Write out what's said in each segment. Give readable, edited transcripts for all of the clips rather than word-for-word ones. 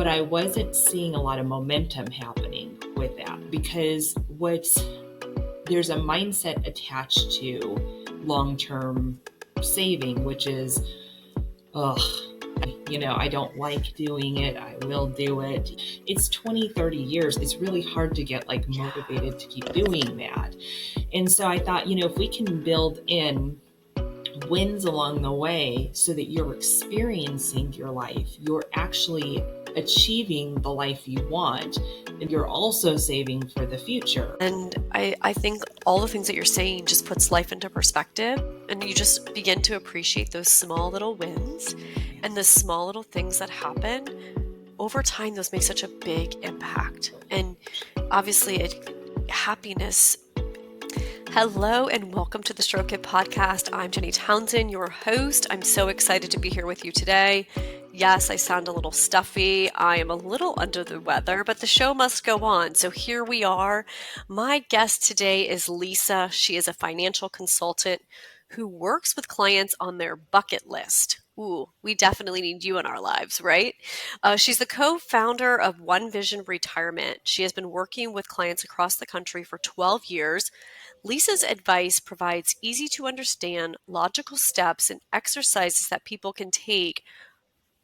but I wasn't seeing a lot of momentum happening with that because there's a mindset attached to long-term saving, which is, I don't like doing it. I will do it. It's 20, 30 years. It's really hard to get motivated to keep doing that. And so I thought, if we can build in wins along the way so that you're experiencing your life, you're actually achieving the life you want, and you're also saving for the future. And I think all the things that you're saying just puts life into perspective, and you just begin to appreciate those small little wins and the small little things that happen. Over time, those make such a big impact. And obviously, happiness. Hello and welcome to the Stroke It podcast. I'm Jenny Townsend, your host. I'm so excited to be here with you today. Yes, I sound a little stuffy. I am a little under the weather, but the show must go on. So here we are. My guest today is Lisa. She is a financial consultant who works with clients on their bucket list. Ooh, we definitely need you in our lives, right? She's the co-founder of One Vision Retirement. She has been working with clients across the country for 12 years. Lisa's advice provides easy to understand, logical steps and exercises that people can take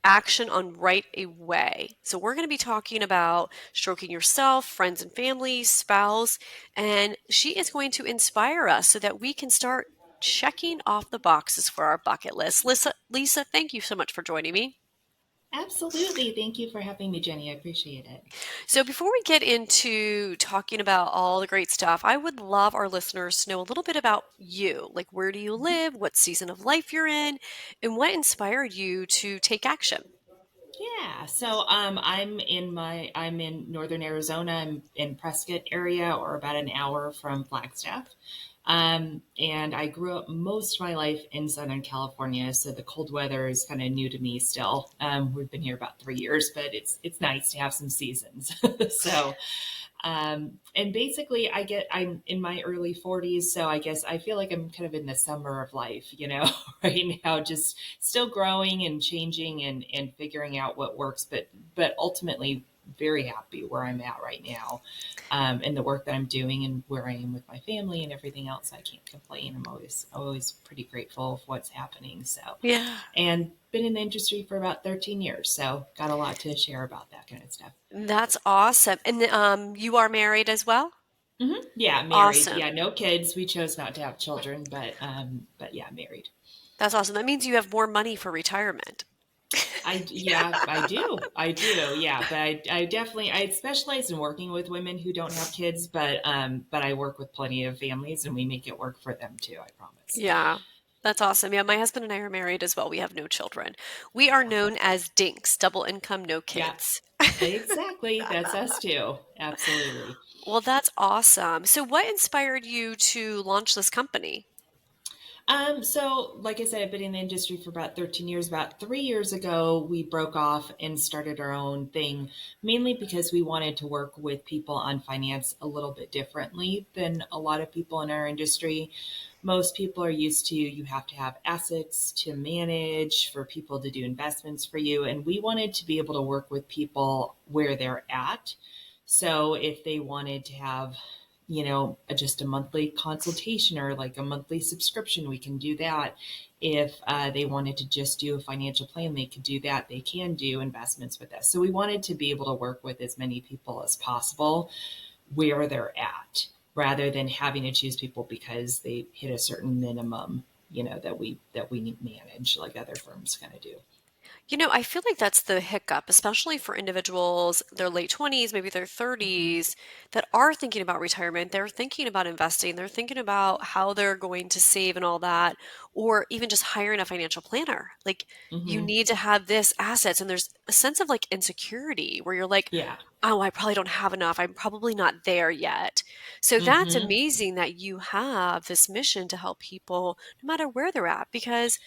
action on right away. So we're going to be talking about stroking yourself, friends and family, spouse, and she is going to inspire us so that we can start checking off the boxes for our bucket list. Lisa, thank you so much for joining me. Absolutely. Thank you for having me, Jenny. I appreciate it. So before we get into talking about all the great stuff, I would love our listeners to know a little bit about you. Like, where do you live? What season of life you're in? And what inspired you to take action? Yeah. So I'm in northern Arizona. I'm in Prescott area, or about an hour from Flagstaff. And I grew up most of my life in Southern California, so the cold weather is kind of new to me still. We've been here about 3 years, but it's nice to have some seasons. So, and basically I'm in my early 40s, so I guess I feel like I'm kind of in the summer of life, right now, just still growing and changing and figuring out what works, but ultimately very happy where I'm at right now, and the work that I'm doing and where I am with my family and everything else. I can't complain. I'm always pretty grateful of what's happening. So, Yeah. And been in the industry for about 13 years. So got a lot to share about that kind of stuff. That's awesome. And you are married as well? Mm-hmm. Yeah, married. Awesome. Yeah, no kids. We chose not to have children, but yeah, married. That's awesome. That means you have more money for retirement. I do. Yeah. But I specialize in working with women who don't have kids, but I work with plenty of families and we make it work for them too. I promise. Yeah. That's awesome. Yeah, my husband and I are married as well. We have no children. We are known as DINKs, double income, no kids. Yeah, exactly. That's us too. Absolutely. Well, that's awesome. So what inspired you to launch this company? So like I said, I've been in the industry for about 13 years. About 3 years ago, we broke off and started our own thing, mainly because we wanted to work with people on finance a little bit differently than a lot of people in our industry. Most people are used to, you have to have assets to manage for people to do investments for you. And we wanted to be able to work with people where they're at. So if they wanted to have just a monthly consultation or like a monthly subscription, we can do that. If they wanted to just do a financial plan, they could do that. They can do investments with us. So we wanted to be able to work with as many people as possible where they're at, rather than having to choose people because they hit a certain minimum, that we manage like other firms kind of do. I feel like that's the hiccup, especially for individuals, their late 20s, maybe their 30s, that are thinking about retirement. They're thinking about investing. They're thinking about how they're going to save and all that, or even just hiring a financial planner. Like, you need to have this assets. And there's a sense of like insecurity where you're like, Yeah. oh, I probably don't have enough. I'm probably not there yet. So that's amazing that you have this mission to help people no matter where they're at, because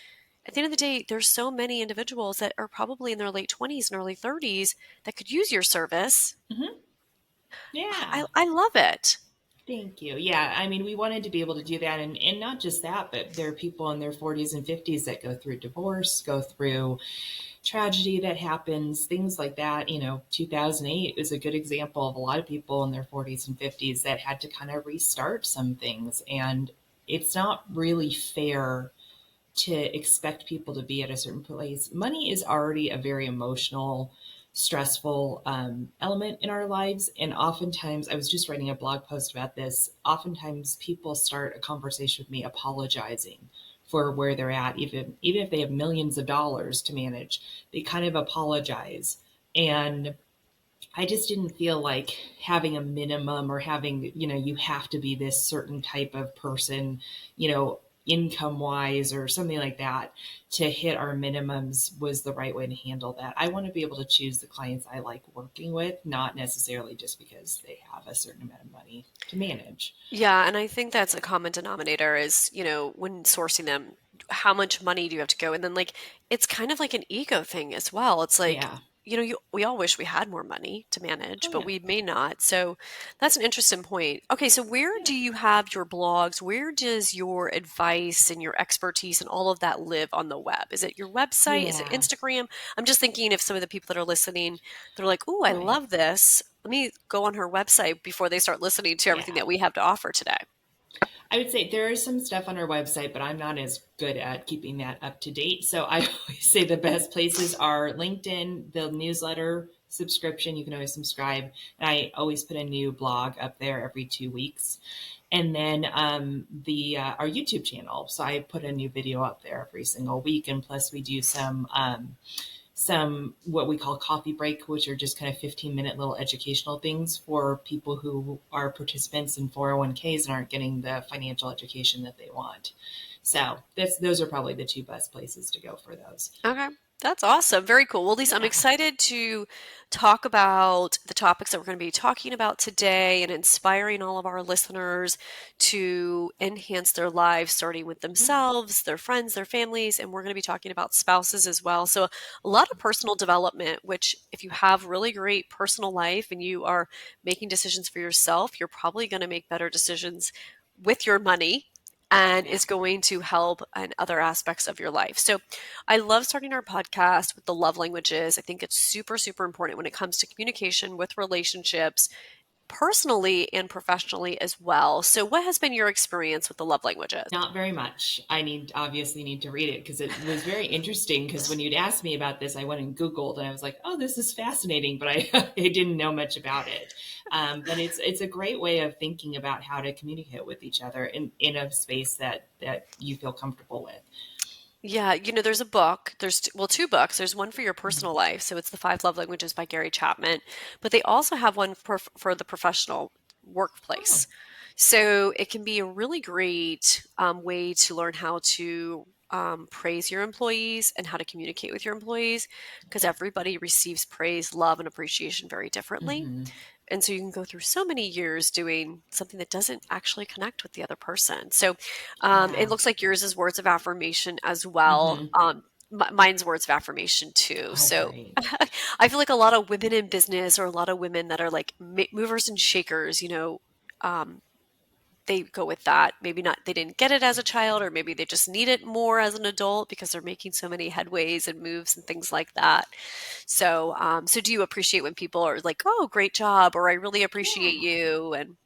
at the end of the day, there's so many individuals that are probably in their late 20s and early 30s that could use your service. Yeah. I love it. Thank you. Yeah, I mean, we wanted to be able to do that. And not just that, but there are people in their 40s and 50s that go through divorce, go through tragedy that happens, things like that. 2008 is a good example of a lot of people in their 40s and 50s that had to kind of restart some things. And it's not really fair to expect people to be at a certain place. Money is already a very emotional, stressful element in our lives. And oftentimes, I was just writing a blog post about this. Oftentimes, people start a conversation with me apologizing for where they're at, even if they have millions of dollars to manage. They kind of apologize. And I just didn't feel like having a minimum or having, you have to be this certain type of person, income wise or something like that to hit our minimums was the right way to handle that. I want to be able to choose the clients I like working with, not necessarily just because they have a certain amount of money to manage. Yeah, and I think that's a common denominator is, when sourcing them, how much money do you have to go? And then like it's kind of like an ego thing as well. It's like, Yeah. we all wish we had more money to manage, Oh, but yeah. we may not. So that's an interesting point. Okay, so where Yeah. do you have your blogs? Where does your advice and your expertise and all of that live on the web? Is it your website? Is it Yeah. Instagram? I'm just thinking if some of the people that are listening, they're like, "Oh, I Right. love this. Let me go on her website before they start listening to everything Yeah. that we have to offer today." I would say there is some stuff on our website, but I'm not as good at keeping that up to date. So I always say the best places are LinkedIn, the newsletter subscription. You can always subscribe. And I always put a new blog up there every 2 weeks. And then the our YouTube channel. So I put a new video up there every single week. And plus we do some what we call coffee break, which are just kind of 15-minute little educational things for people who are participants in 401ks and aren't getting the financial education that they want. So those are probably the two best places to go for those. Okay. That's awesome. Very cool. Well, Lisa, I'm Yeah. excited to talk about the topics that we're going to be talking about today and inspiring all of our listeners to enhance their lives, starting with Yeah. themselves, their friends, their families, and we're going to be talking about spouses as well. So, a lot of personal development, which, if you have really great personal life and you are making decisions for yourself, you're probably going to make better decisions with your money and Yeah. is going to help in other aspects of your life. So, I love starting our podcast with the love languages. I think it's super, super important when it comes to communication with relationships, personally and professionally as well. So, what has been your experience with the love languages? Not very much. I obviously need to read it because it was very interesting. Because when you'd asked me about this, I went and Googled and I was like, "Oh, this is fascinating," but I I didn't know much about it. But it's a great way of thinking about how to communicate with each other in a space that you feel comfortable with. Yeah, there's a book. There's well, two books. There's one for your Mhm. personal life, so it's The Five Love Languages by Gary Chapman, but they also have one for the professional Oh, workplace. So it can be a really great way to learn how to praise your employees and how to communicate with your employees, because everybody receives praise, love, and appreciation very differently. hmm, And so you can go through so many years doing something that doesn't actually connect with the other person. So it yeah. looks like yours is words of affirmation as well. Hmm. Mine's words of affirmation too. Oh, So great. I feel like a lot of women in business or a lot of women that are like movers and shakers, um, they go with that. Maybe not, they didn't get it as a child, or maybe they just need it more as an adult because they're making so many headways and moves and things like that. So, so do you appreciate when people are like, "Oh, great job," or "I really appreciate Yeah. you"? And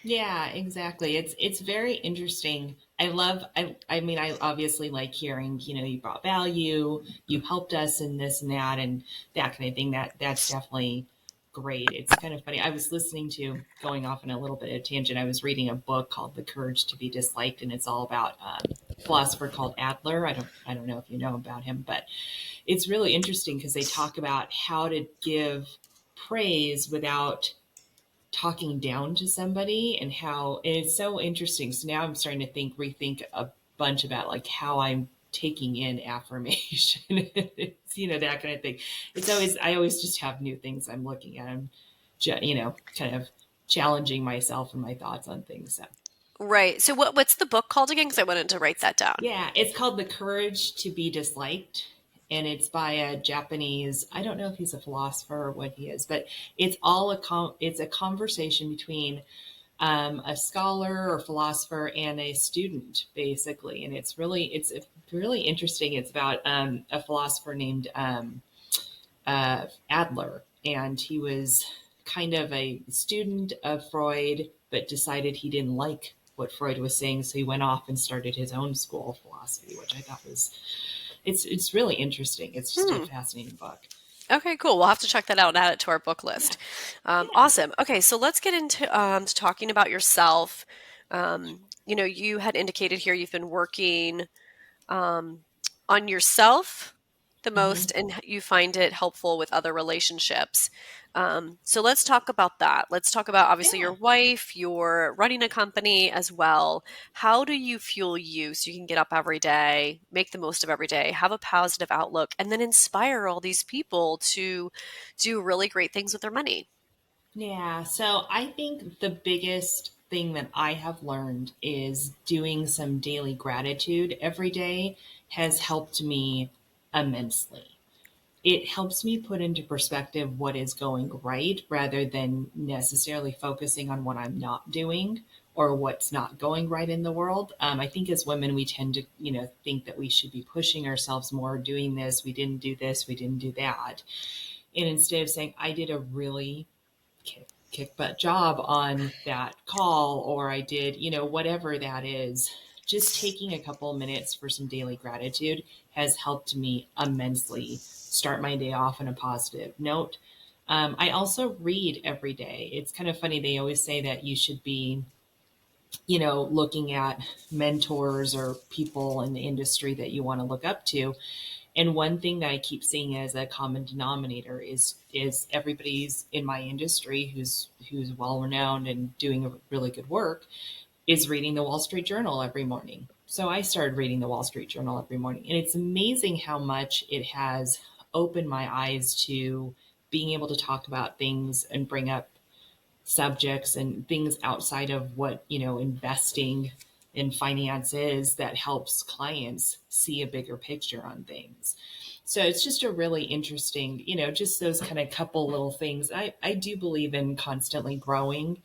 Yeah, exactly. It's very interesting. I mean I obviously like hearing, you brought value, you helped us in this and that and that kind of thing. That's definitely great. It's kind of funny. I was listening to going off on a little bit of a tangent. I was reading a book called The Courage to Be Disliked and it's all about a philosopher called Adler. I don't know if you know about him, but it's really interesting because they talk about how to give praise without talking down to somebody and it's so interesting. So now I'm starting to rethink a bunch about like how I'm taking in affirmation. It's, that kind of thing. I always just have new things I'm looking at. I'm, kind of challenging myself and my thoughts on things. So right. So what's the book called again? Because I wanted to write that down. yeah, it's called The Courage to Be Disliked. And it's by a Japanese, I don't know if he's a philosopher or what he is, but it's a conversation between a scholar or philosopher and a student, basically. And it's really interesting. It's about a philosopher named Adler, and he was kind of a student of Freud, but decided he didn't like what Freud was saying, so he went off and started his own school of philosophy, which I thought was it's really interesting. It's just a Hmm. fascinating book. Okay, cool. We'll have to check that out and add it to our book Yeah, list. yeah, Awesome. Okay, so let's get into to talking about yourself. You had indicated here you've been working um, on yourself the hmm most, and you find it helpful with other relationships. So let's talk about that. Let's talk about obviously your yeah. wife, you're running a company as well. How do you fuel you so you can get up every day, make the most of every day, have a positive outlook, and then inspire all these people to do really great things with their money? Yeah, so I think the biggest thing that I have learned is doing some daily gratitude every day has helped me immensely. It helps me put into perspective what is going right rather than necessarily focusing on what I'm not doing or what's not going right in the world. I think as women, we tend to, think that we should be pushing ourselves more, doing this, we didn't do this, we didn't do that. And instead of saying, I did a really kick butt job on that call, or I did, whatever that is, just taking a couple of minutes for some daily gratitude has helped me immensely start my day off on a positive note. I also read every day. It's kind of funny. They always say that you should be, looking at mentors or people in the industry that you want to look up to. And one thing that I keep seeing as a common denominator is everybody's in my industry who's well renowned and doing a really good work is reading the Wall Street Journal every morning. So I started reading the Wall Street Journal every morning, and it's amazing how much it has opened my eyes to being able to talk about things and bring up subjects and things outside of what, investing in finance is, that helps clients see a bigger picture on things. So it's just a really interesting, just those kind of couple little things. I do believe in constantly growing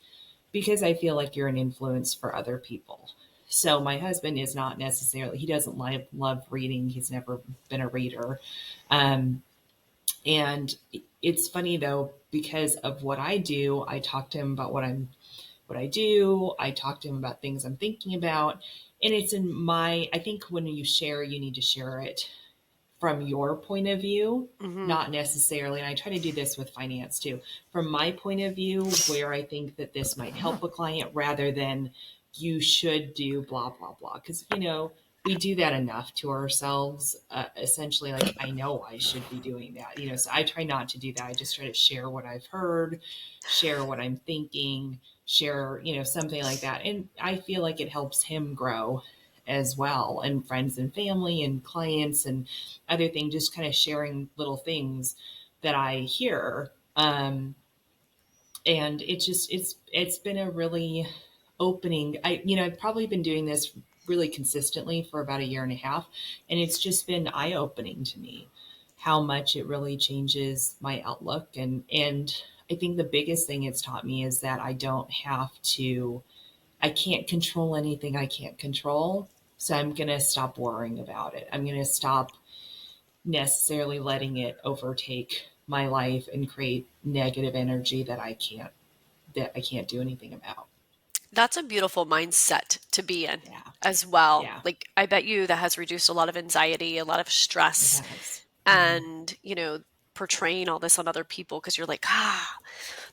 because I feel like you're an influence for other people. So my husband is not necessarily, he doesn't love reading. He's never been a reader. Um, and it's funny though, because of what I do, I talk to him about what I do. I talk to him about things I'm thinking about. And it's I think when you share, you need to share it from your point of view, Hmm. not necessarily, and I try to do this with finance too, from my point of view, where I think that this might help a client rather than you should do blah, blah, blah. Because, we do that enough to ourselves, essentially, like, I know I should be doing that, so I try not to do that. I just try to share what I've heard, share what I'm thinking, share, something like that. And I feel like it helps him grow as well, and friends and family and clients and other thing, just kind of sharing little things that I hear. And it's been a really opening. I've probably been doing this really consistently for about a year and a half, and it's just been eye opening to me how much it really changes my outlook. And I think the biggest thing it's taught me is that I can't control anything I can't control. So I'm going to stop worrying about it. I'm going to stop necessarily letting it overtake my life and create negative energy that I can't do anything about. That's a beautiful mindset to be in Yeah. as well. Yeah. Like, I bet you that has reduced a lot of anxiety, a lot of It stress, has. Hmm. and, portraying all this on other people because you're like,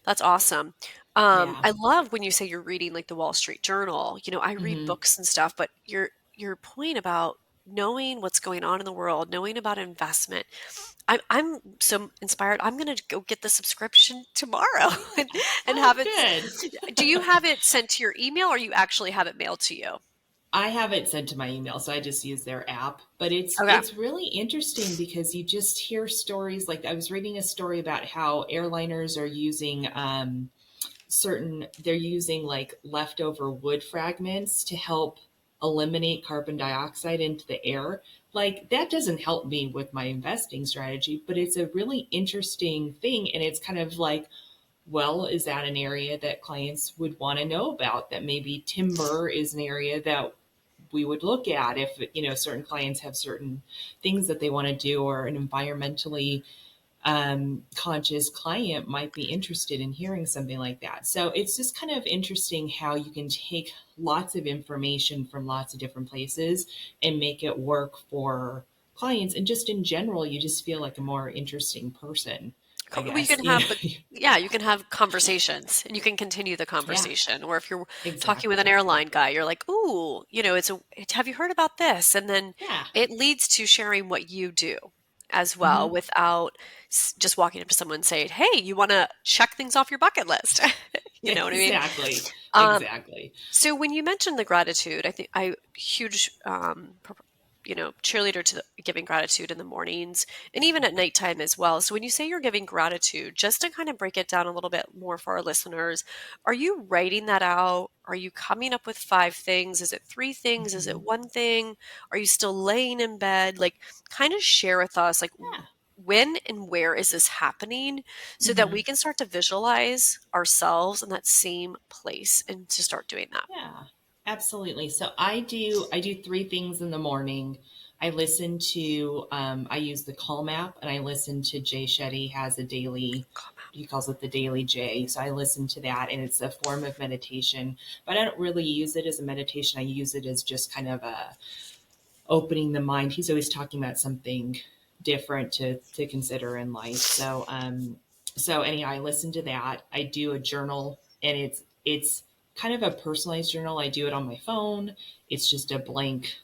that's awesome. Yeah. I love when you say you're reading like the Wall Street Journal. I read Hmm. books and stuff, but your point about knowing what's going on in the world, knowing about investment, I'm so inspired. I'm gonna go get the subscription tomorrow and Oh, have it. good. Do you have it sent to your email, or you actually have it mailed to you? I have it sent to my email, so I just use their app. But it's Okay. it's really interesting because you just hear stories. Like I was reading a story about how airliners are using they're using like leftover wood fragments to help eliminate carbon dioxide into the air. Like that doesn't help me with my investing strategy, but it's a really interesting thing. And it's kind of like, well, is that an area that clients would want to know about? That maybe timber is an area that we would look at if, certain clients have certain things that they want to do, or an environmentally conscious client might be interested in hearing something like that. So it's just kind of interesting how you can take lots of information from lots of different places and make it work for clients. And just in general, you just feel like a more interesting person, I We guess. can have the Yeah, you can have conversations and you can continue the Yeah, conversation. Or if you're talking with an exactly. airline guy, you're like, "Ooh, have you heard about this?" And then Yeah, it leads to sharing what you do as well hmm, without just walking up to someone and saying, "Hey, you want to check things off your bucket list?" You know what I mean? exactly. Um, Exactly. so when you mentioned the gratitude, I think I huge cheerleader to giving gratitude in the mornings and even at nighttime as well. So when you say you're giving gratitude, just to kind of break it down a little bit more for our listeners, are you writing that out? Are you coming up with 5 things? Is it 3 things? Is it Hmm. one thing? Are you still laying in bed? Like, kind of share with us, like, Yeah. when and where is this happening so that we Hmm. can start to visualize ourselves in that same place and to start doing that. Yeah, absolutely. So I do three things in the morning. I listen to I use the Calm app, and I listen to Jay Shetty has a daily, he calls it the Daily J. So I listen to that, and it's a form of meditation. But I don't really use it as a meditation. I use it as just kind of a opening the mind. He's always talking about something different to consider in life. So anyhow, I listen to that. I do a journal, and it's kind of a personalized journal. I do it on my phone. It's just a blank,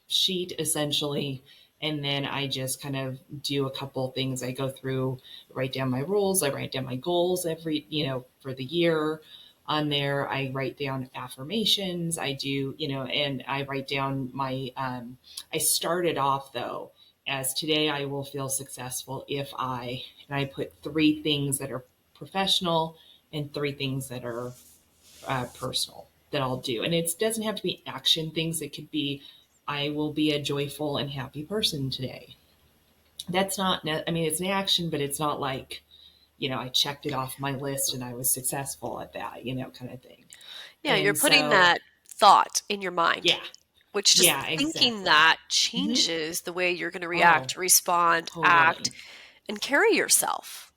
sheet essentially. And then I just kind of do a couple things. I go through, write down my rules. I write down my goals every, for the year. On there, I write down affirmations. I do, and I write down I started off though as today I will feel successful if and I put three things that are professional and three things that are personal that I'll do. And it doesn't have to be action things. It could be, I will be a joyful and happy person today. That's not, I mean, it's an action, but it's not like, I checked it off my list and I was successful at that, kind of thing. Yeah, you're And putting so, that thought in your mind, yeah, which just yeah, thinking exactly. that Hmm. changes the way you're going to Oh, react, respond, act, totally. and carry yourself.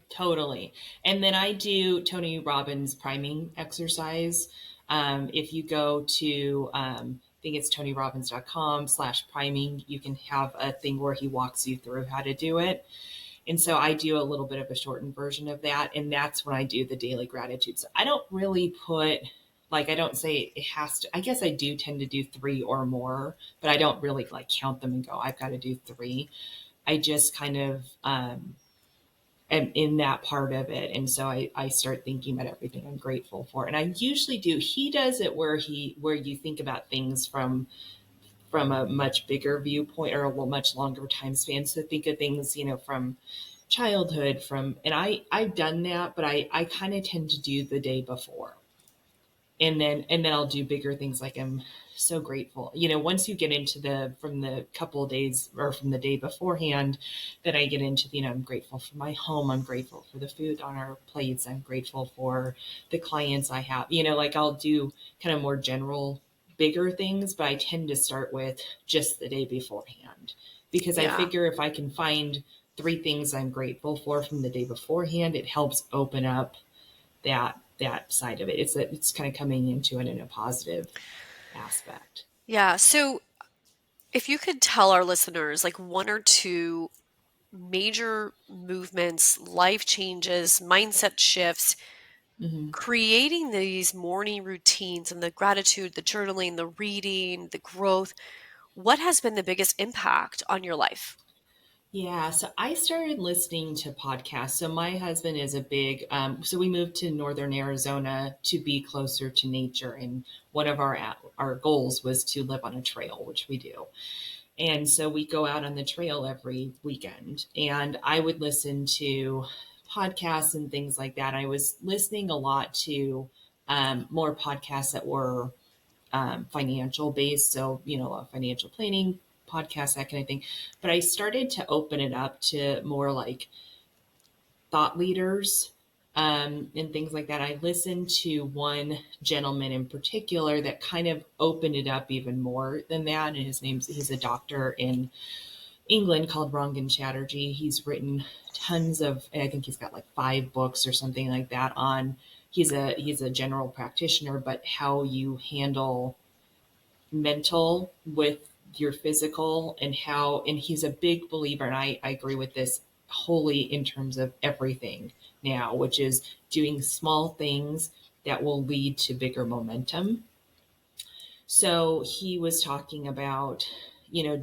Totally. And then I do Tony Robbins priming exercise. If you go to, I think it's tonyrobbins.com/priming, you can have a thing where he walks you through how to do it. And so I do a little bit of a shortened version of that. And that's when I do the daily gratitude. So I don't really put, like, I don't say it has to, I guess I do tend to do three or more, but I don't really like count them and go, I've got to do three. I just kind of, am in that part of it. And so I start thinking about everything I'm grateful for. And I usually do, he does it where you think about things from a much bigger viewpoint or a much longer time span. So think of things, from childhood, and I've done that, but I kind of tend to do the day before. And then I'll do bigger things like I'm so grateful. Once you get into from the couple of days or from the day beforehand, that I get into, I'm grateful for my home. I'm grateful for the food on our plates. I'm grateful for the clients I have. Like I'll do kind of more general, bigger things, but I tend to start with just the day beforehand because I Yeah. figure if I can find three things I'm grateful for from the day beforehand, it helps open up that side of it. It's kind of coming into it in a positive aspect. Yeah. So if you could tell our listeners like one or two major movements, life changes, mindset shifts, Hmm. creating these morning routines and the gratitude, the journaling, the reading, the growth, what has been the biggest impact on your life? Yeah, so I started listening to podcasts. So my husband is a big, so we moved to northern Arizona to be closer to nature, and one of our goals was to live on a trail, which we do. And so we go out on the trail every weekend, and I would listen to podcasts and things like that. I was listening a lot to more podcasts that were financial based. So, financial planning podcasts, that kind of thing. But I started to open it up to more like thought leaders and things like that. I listened to one gentleman in particular that kind of opened it up even more than that. And he's a doctor in England called Rangan Chatterjee. He's written tons of, I think he's got like 5 books or something like that on, he's a general practitioner, but how you handle mental with your physical and he's a big believer, and I agree with this wholly in terms of everything now, which is doing small things that will lead to bigger momentum. So he was talking about,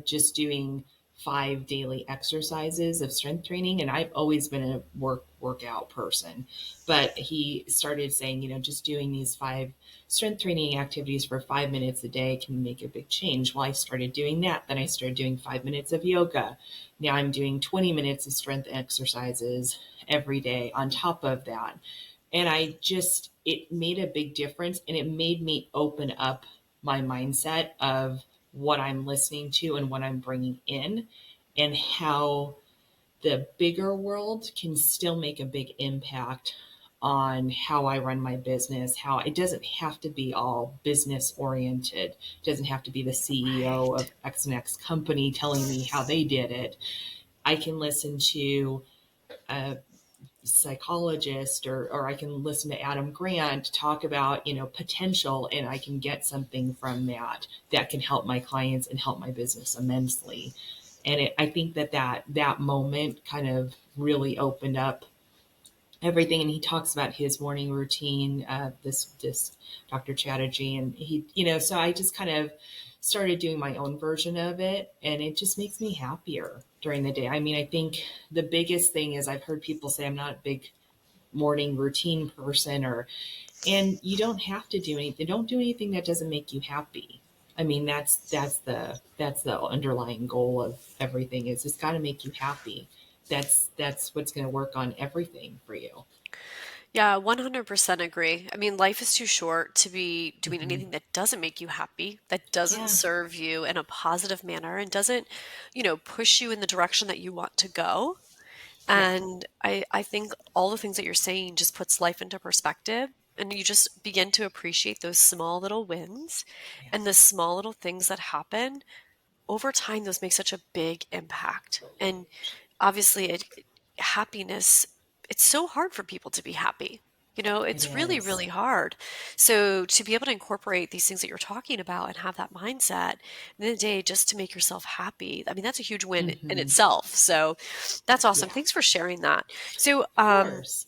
just doing 5 daily exercises of strength training. And I've always been a workout person, but he started saying, just doing these 5 strength training activities for 5 minutes a day can make a big change. Well, I started doing that. Then I started doing 5 minutes of yoga. Now I'm doing 20 minutes of strength exercises every day on top of that. And it made a big difference, and it made me open up my mindset of what I'm listening to and what I'm bringing in, and how the bigger world can still make a big impact on how I run my business, how it doesn't have to be all business oriented. It doesn't have to be the CEO Right. of X and X company telling me how they did it. I can listen to a psychologist, or I can listen to Adam Grant talk about, potential, and I can get something from that can help my clients and help my business immensely. And I think that moment kind of really opened up everything. And he talks about his morning routine, this Dr. Chatterjee, and so I just kind of started doing my own version of it, and it just makes me happier during the day. I mean, I think the biggest thing is I've heard people say I'm not a big morning routine person, and you don't have to do anything. Don't do anything that doesn't make you happy. I mean, that's the underlying goal of everything, is it's got to make you happy. That's what's going to work on everything for you. Yeah, 100% agree. I mean, life is too short to be doing Hmm. anything that doesn't make you happy, that doesn't Yeah. serve you in a positive manner, and doesn't, push you in the direction that you want to go. Yeah. And I think all the things that you're saying just puts life into perspective. And you just begin to appreciate those small little wins Yeah. and the small little things that happen over time. Those make such a big impact. And obviously, happiness, it's so hard for people to be happy. It It's really, is. really hard. So to be able to incorporate these things that you're talking about and have that mindset at the end of the day, just to make yourself happy, I mean, that's a huge win in Hmm. itself. So that's awesome. Yeah. Thanks for sharing that. So, Of course.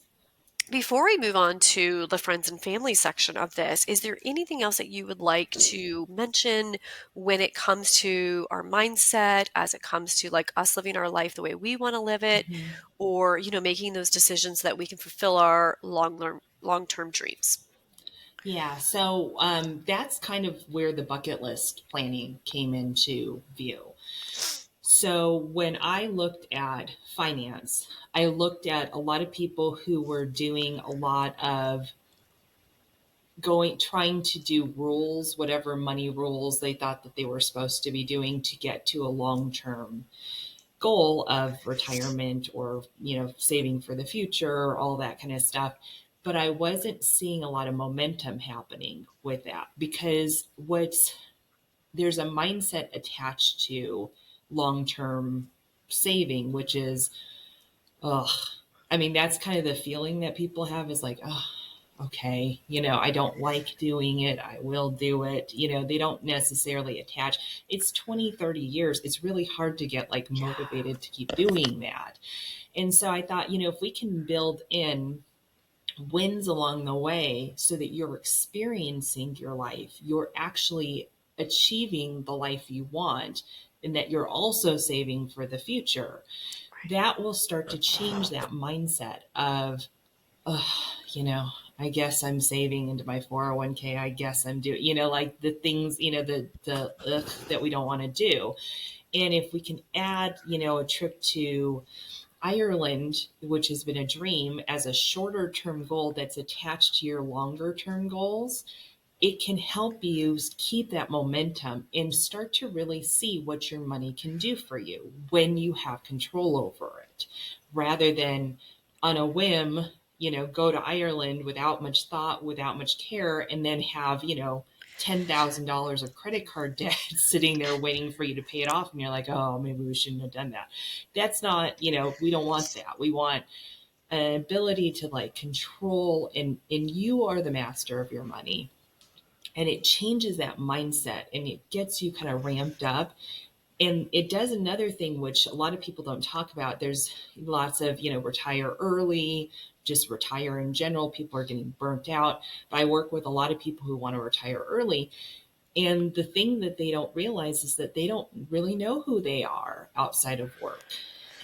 before we move on to the friends and family section of this, is there anything else that you would like to mention when it comes to our mindset, as it comes to like us living our life the way we want to live it, Hmm. or, making those decisions that we can fulfill our long-term dreams? Yeah, so that's kind of where the bucket list planning came into view. So when I looked at finance, I looked at a lot of people who were doing a lot of trying to do rules, whatever money rules they thought that they were supposed to be doing to get to a long term goal of retirement, or saving for the future, all that kind of stuff. But I wasn't seeing a lot of momentum happening with that, because what's there's a mindset attached to long term saving, which is, ugh. I mean, that's kind of the feeling that people have, is like, oh, okay, I don't like doing it. I will do it. They don't necessarily attach. It's 20, 30 years. It's really hard to get like Yeah. motivated to keep doing that. And so I thought, if we can build in wins along the way so that you're experiencing your life, you're actually achieving the life you want, and that you're also saving for the future, that will start to change that mindset of, oh, I guess I'm saving into my 401k. I guess I'm doing, like the things, the that we don't want to do. And if we can add, a trip to Ireland, which has been a dream, as a shorter term goal that's attached to your longer term goals, it can help you keep that momentum and start to really see what your money can do for you when you have control over it, rather than on a whim, go to Ireland without much thought, without much care, and then have, $10,000 of credit card debt sitting there waiting for you to pay it off. And you're like, oh, maybe we shouldn't have done that. That's not, we don't want that. We want an ability to like control, and you are the master of your money. And it changes that mindset and it gets you kind of ramped up. And it does another thing which a lot of people don't talk about. There's lots of, retire early, just retire in general. People are getting burnt out. But I work with a lot of people who want to retire early. And the thing that they don't realize is that they don't really know who they are outside of work.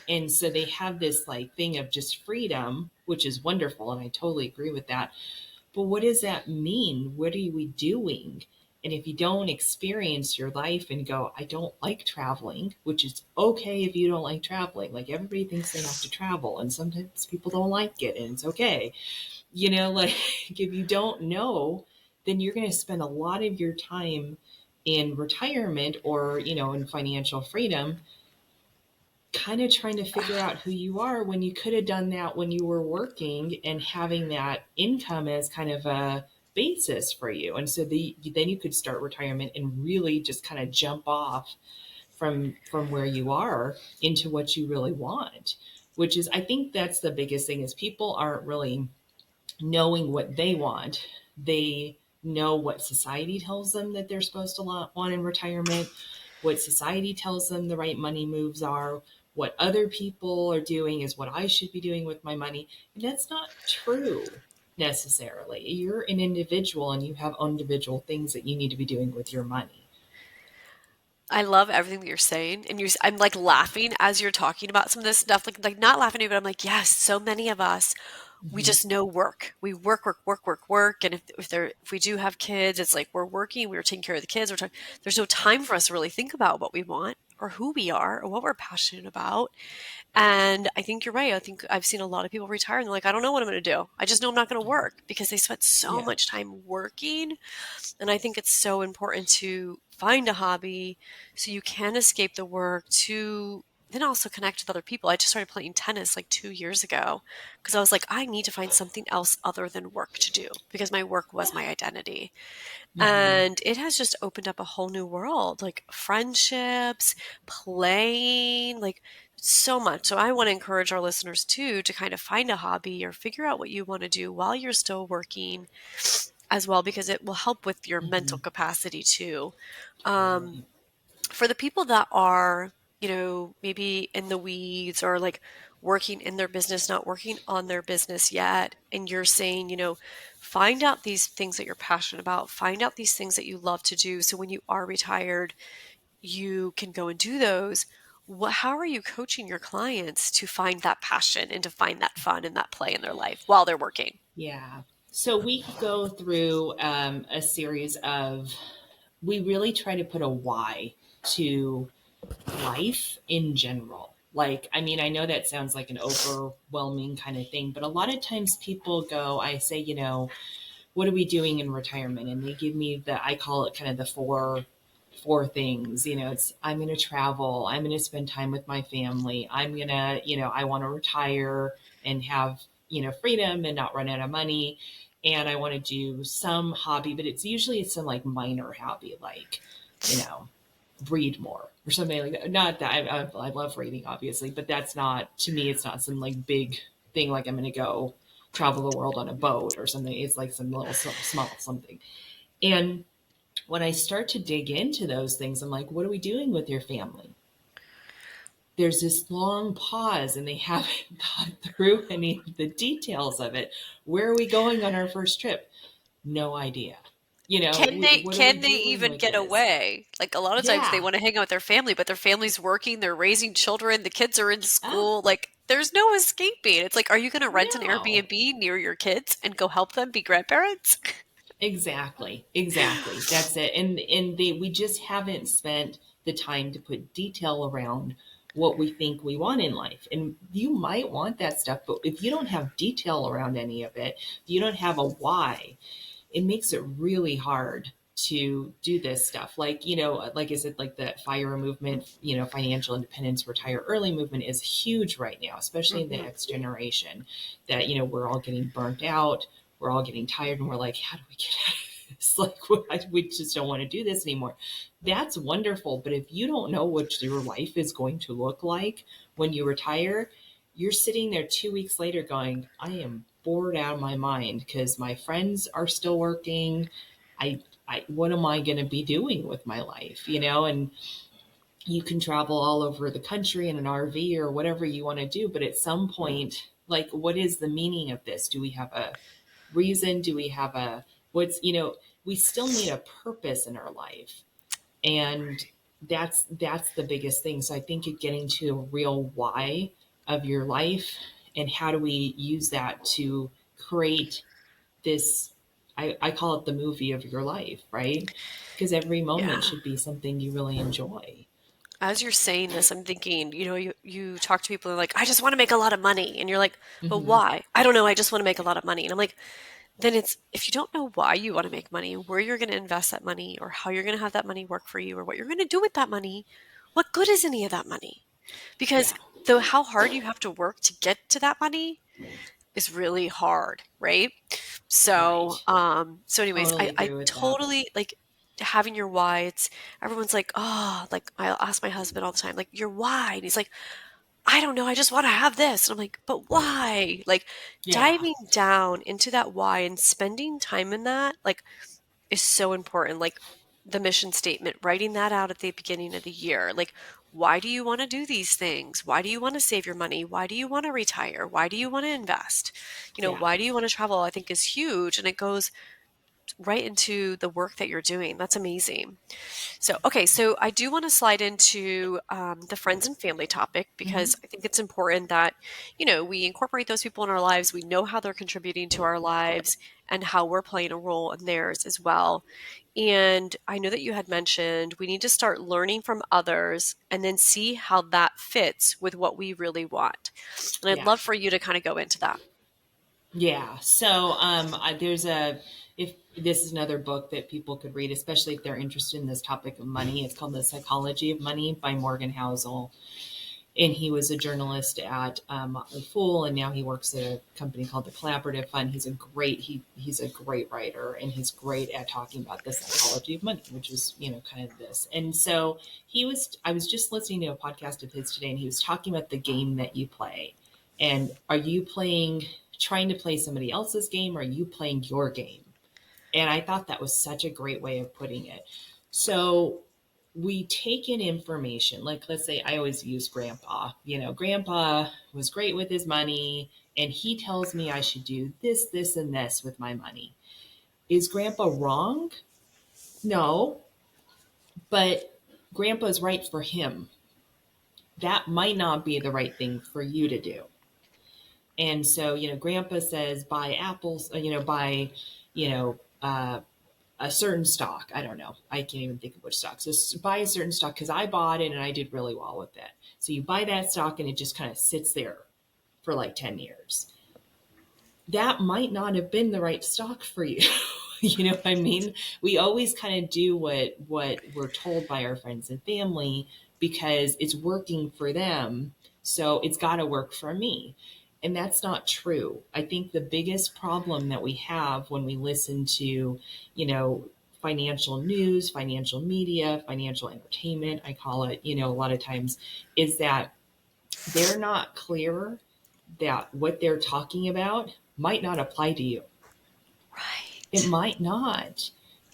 And so they have this like thing of just freedom, which is wonderful. And I totally agree with that. But what does that mean? What are we doing? And if you don't experience your life and go, I don't like traveling, which is okay if you don't like traveling. Like everybody thinks they have to travel, and sometimes people don't like it, and it's okay. Like if you don't know, then you're going to spend a lot of your time in retirement or, in financial freedom kind of trying to figure out who you are when you could have done that when you were working and having that income as kind of a basis for you. And so then you could start retirement and really just kind of jump off from where you are into what you really want, which is, I think that's the biggest thing, is people aren't really knowing what they want. They know what society tells them that they're supposed to want in retirement, what society tells them the right money moves are, what other people are doing is what I should be doing with my money. And that's not true necessarily. You're an individual and you have individual things that you need to be doing with your money. I love everything that you're saying, and I'm like laughing as you're talking about some of this stuff, like not laughing at you, but I'm like, yes, so many of us, we Mm-hmm. just know work. We work, work, work, work, work, and if we do have kids, it's like we're working, we're taking care of the kids. There's no time for us to really think about what we want or who we are or what we're passionate about. And I think you're right. I think I've seen a lot of people retire and they're like, I don't know what I'm going to do. I just know I'm not going to work because they spent so Yeah. much time working. And I think it's so important to find a hobby so you can escape the work, to then also connect with other people. I just started playing tennis like 2 years ago because I was like, I need to find something else other than work to do because my work was my identity. Mm-hmm. And it has just opened up a whole new world, like friendships, playing, like so much. So I want to encourage our listeners too to kind of find a hobby or figure out what you want to do while you're still working as well, because it will help with your Mm-hmm. mental capacity too. Um, Totally. for the people that are, maybe in the weeds or like working in their business, not working on their business yet, and you're saying, find out these things that you're passionate about, find out these things that you love to do. So when you are retired, you can go and do those. How are you coaching your clients to find that passion and to find that fun and that play in their life while they're working? Yeah. So we go through a series of, we really try to put a why to life in general. Like, I mean, I know that sounds like an overwhelming kind of thing, but a lot of times people go, I say, what are we doing in retirement? And they give me I call it kind of the four things. It's, I'm going to travel, I'm going to spend time with my family, I'm going to, I want to retire and have, freedom and not run out of money. And I want to do some hobby, but it's some like minor hobby, like, you know, read more or something like that. Not that I love reading, obviously, but that's not, to me, it's not some like big thing like I'm going to go travel the world on a boat or something. It's like some little small something. And when I start to dig into those things, I'm like, what are we doing with your family? There's this long pause and they haven't gone through any of the details of it. Where are we going on our first trip? No idea. What are we Can they doing even with get this? away? Like a lot of times they Yeah. want to hang out with their family, but their family's working, they're raising children, the kids are in Oh, school. Like there's no escaping. It's like, are you going to rent an no. Airbnb near your kids and go help them be grandparents? Exactly. Exactly. That's it. And we just haven't spent the time to put detail around what we think we want in life. And you might want that stuff, but if you don't have detail around any of it, if you don't have a why, it makes it really hard to do this stuff. Like, you know, like I said, like the FIRE movement, you know, financial independence, retire early movement is huge right now, especially in the Hmm. next generation, that, you know, we're all getting burnt out. We're all getting tired and we're like, how do we get out of this? Like, we just don't want to do this anymore. That's wonderful. But if you don't know what your life is going to look like when you retire, you're sitting there 2 weeks later going, I am bored out of my mind because my friends are still working. What am I going to be doing with my life? You know, and you can travel all over the country in an RV or whatever you want to do. But at some point, like, what is the meaning of this? Do we have a reason? Do we have you know, we still need a purpose in our life. And that's the biggest thing. So I think getting to a real why of your life, and how do we use that to create this, I call it the movie of your life, right? Because every moment Yeah. should be something you really enjoy. As you're saying this, I'm thinking, you talk to people and like, I just want to make a lot of money. And you're like, but Hmm. why? I don't know. I just want to make a lot of money. And I'm like, then it's, if you don't know why you want to make money, where you're going to invest that money, or how you're going to have that money work for you, or what you're going to do with that money, what good is any of that money? Because Yeah. though how hard you have to work to get to that money is really hard, right? So, Right. so anyways, Totally I agree with that. totally like having your why. It's everyone's like, oh, like I'll ask my husband all the time, like, your why, and he's like, I don't know, I just want to have this. And I'm like, but why? Like Yeah. diving down into that why and spending time in that, like, is so important. Like the mission statement, writing that out at the beginning of the year. Like, why do you want to do these things? Why do you want to save your money? Why do you want to retire? Why do you want to invest? Yeah. Why do you want to travel? I think is huge. And it goes right into the work that you're doing. That's amazing. So, okay, so I do want to slide into the friends and family topic Hmm. because I think it's important that, we incorporate those people in our lives. We know how they're contributing to our lives and how we're playing a role in theirs as well. And I know that you had mentioned we need to start learning from others and then see how that fits with what we really want. And I'd Yeah. love for you to kind of go into that. Yeah. So there's a, if this is another book that people could read, especially if they're interested in this topic of money. It's called The Psychology of Money by Morgan Housel. And he was a journalist at Motley Fool, and now he works at a company called the Collaborative Fund. He's a great writer, and he's great at talking about the psychology of money, which is, you know, kind of this. And so I was just listening to a podcast of his today, and he was talking about the game that you play, and are you trying to play somebody else's game, or are you playing your game? And I thought that was such a great way of putting it. So we take in information, like, let's say I always use grandpa. You know, grandpa was great with his money, and he tells me I should do this, this, and this with my money. Is grandpa wrong? No, but grandpa's right for him. That might not be the right thing for you to do. And so, you know, grandpa says buy apples, buy, you know, a certain stock. I don't know. I can't even think of which stock. So buy a certain stock because I bought it and I did really well with it. So you buy that stock and it just kind of sits there for like 10 years. That might not have been the right stock for you. You know what I mean? We always kind of do what we're told by our friends and family because it's working for them. So it's got to work for me. And that's not true. I think the biggest problem that we have when we listen to, you know, financial news, financial media, financial entertainment, I call it, you know, a lot of times, is that they're not clear that what they're talking about might not apply to you. It Right. might not.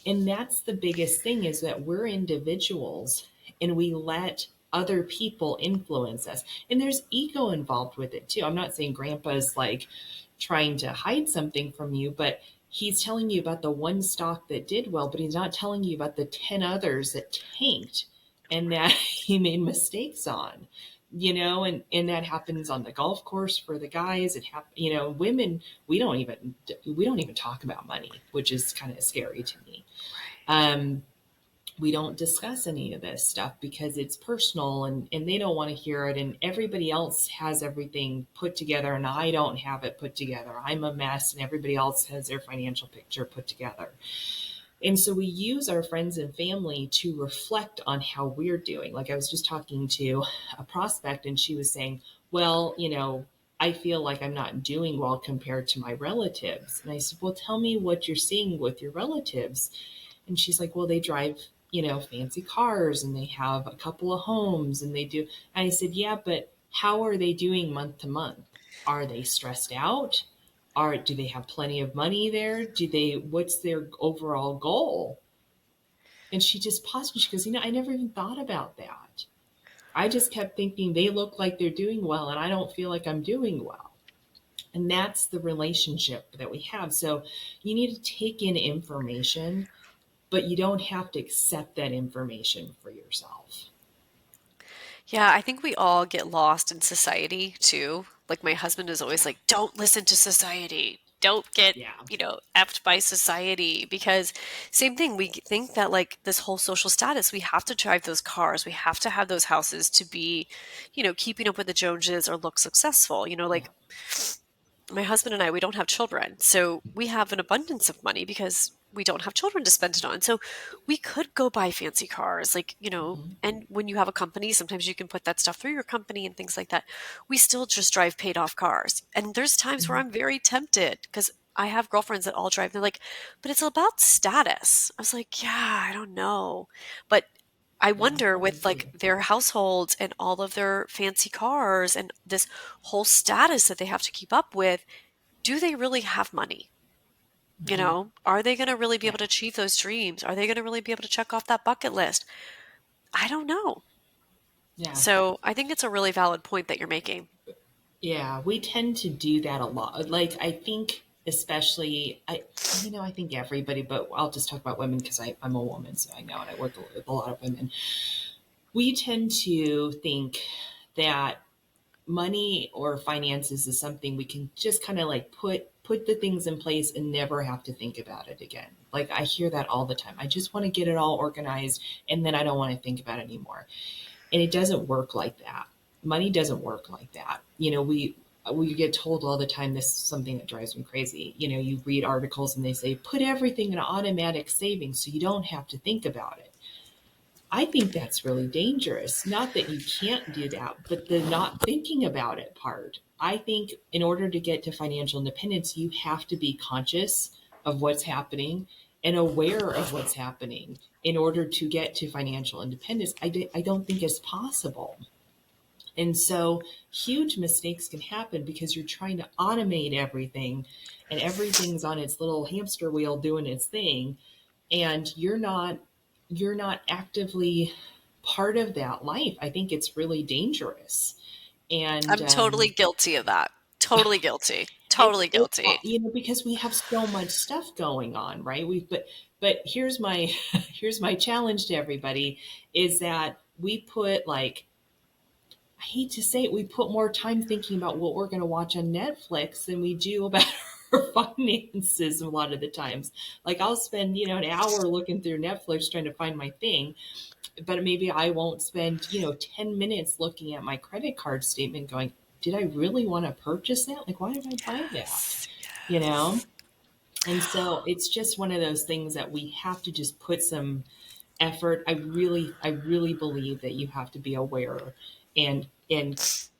And that's the biggest thing, is that we're individuals and we let other people influence us. And there's ego involved with it too. I'm not saying grandpa's like trying to hide something from you, but he's telling you about the one stock that did well, but he's not telling you about the 10 others that tanked and that he made mistakes on. You know, and that happens on the golf course for the guys. You know, women, we don't even talk about money, which is kind of scary to me. Right. Um, we don't discuss any of this stuff because it's personal, and they don't want to hear it. And everybody else has everything put together, and I don't have it put together. I'm a mess, and everybody else has their financial picture put together. And so we use our friends and family to reflect on how we're doing. Like I was just talking to a prospect and she was saying, well, I feel like I'm not doing well compared to my relatives. And I said, well, tell me what you're seeing with your relatives. And she's like, well, they drive, fancy cars and they have a couple of homes and they do. And I said, yeah, but how are they doing month to month? Are they stressed out? Do they have plenty of money there? What's their overall goal? And she just paused and she goes, I never even thought about that. I just kept thinking they look like they're doing well and I don't feel like I'm doing well. And that's the relationship that we have. So you need to take in information, but you don't have to accept that information for yourself. Yeah, I think we all get lost in society too. Like my husband is always like, don't listen to society. Don't get, Yeah. effed by society because same thing, we think that like this whole social status, we have to drive those cars, we have to have those houses to be, keeping up with the Joneses or look successful. Yeah. Like my husband and I, we don't have children. So we have an abundance of money because we don't have children to spend it on. So we could go buy fancy cars, like, Hmm. and when you have a company, sometimes you can put that stuff through your company and things like that. We still just drive paid off cars. And there's times where Hmm. I'm very tempted because I have girlfriends that all drive. They're like, but it's about status. I was like, yeah, I don't know. But I Yeah, wonder I with like agree. their households and all of their fancy cars and this whole status that they have to keep up with, do they really have money? Hmm. Are they going to really be Yeah. able to achieve those dreams? Are they going to really be able to check off that bucket list? I don't know. Yeah. So I think it's a really valid point that you're making. Yeah, we tend to do that a lot. Like I think especially I think everybody, but I'll just talk about women because I'm a woman, so I know, and I work with a lot of women. We tend to think that money or finances is something we can just kind of like put the things in place and never have to think about it again. Like I hear that all the time. I just want to get it all organized and then I don't want to think about it anymore. And it doesn't work like that. Money doesn't work like that. We get told all the time, this is something that drives me crazy. You read articles and they say put everything in automatic savings so you don't have to think about it. I think that's really dangerous. Not that you can't do that, but the not thinking about it part. I think in order to get to financial independence, you have to be conscious of what's happening and aware of what's happening in order to get to financial independence. I don't think it's possible. And so huge mistakes can happen because you're trying to automate everything and everything's on its little hamster wheel doing its thing and you're not actively part of that life. I think it's really dangerous. And I'm totally guilty of that. Totally guilty. it's Totally it's guilty. because we have so much stuff going on, right? But here's my here's my challenge to everybody is that we put like I hate to say it, we put more time thinking about what we're going to watch on Netflix than we do about our finances a lot of the times. Like I'll spend, an hour looking through Netflix trying to find my thing, but maybe I won't spend, 10 minutes looking at my credit card statement going, did I really want to purchase that? Like, why did I buy that? Yes. You know? Yes. And so it's just one of those things that we have to just put some effort. I really believe that you have to be aware and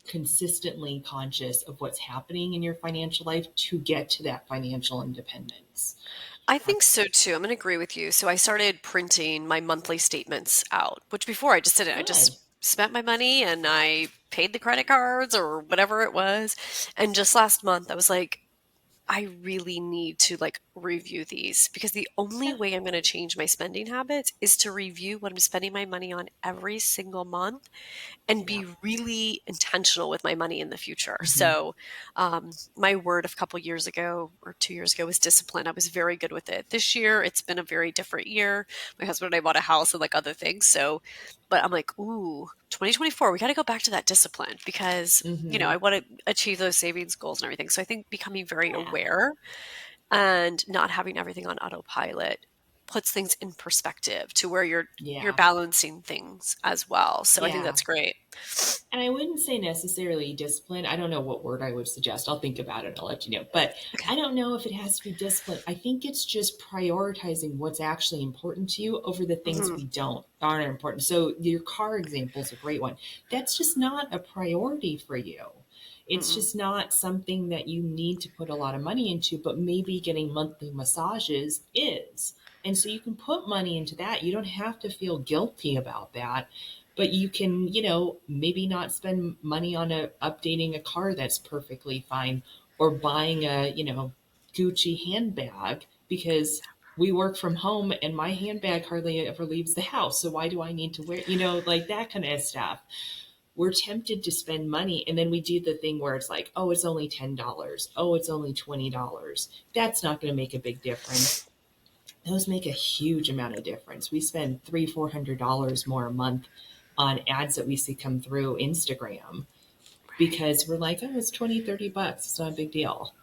consistently conscious of what's happening in your financial life to get to that financial independence. I Uh, think so too. I'm going to agree with you. So I started printing my monthly statements out, which before I just didn't. I Good. just spent my money and I paid the credit cards or whatever it was. And just last month, I was like, I really need to like review these because the only Yeah. way I'm going to change my spending habits is to review what I'm spending my money on every single month and Yeah. be really intentional with my money in the future. Hmm. So, my word a couple years ago or 2 years ago was discipline. I was very good with it. This year, it's been a very different year. My husband and I bought a house and like other things. So, but I'm like, ooh, 2024, we got to go back to that discipline because, Hmm. I want to achieve those savings goals and everything. So I think becoming very Yeah. aware and not having everything on autopilot puts things in perspective to where you're Yeah. balancing things as well. So I think Yeah. that's great. And I wouldn't say necessarily discipline. I don't know what word I would suggest. I'll think about it. I'll let you know. But I don't know if it has to be discipline. I think it's just prioritizing what's actually important to you over the things Hmm. we don't aren't important. So your car example is a great one. That's just not a priority for you. It's Mm-mm. just not something that you need to put a lot of money into, but maybe getting monthly massages is. And so you can put money into that. You don't have to feel guilty about that, but you can, maybe not spend money on updating a car that's perfectly fine, or buying a, Gucci handbag, because we work from home and my handbag hardly ever leaves the house. So why do I need to wear, like that kind of stuff? We're tempted to spend money, and then we do the thing where it's like, oh, it's only $10. Oh, it's only $20. That's not going to make a big difference. Those make a huge amount of difference. We spend $300-400 more a month on ads that we see come through Instagram, Right. because we're like, oh, it's 20-30 bucks. It's not a big deal.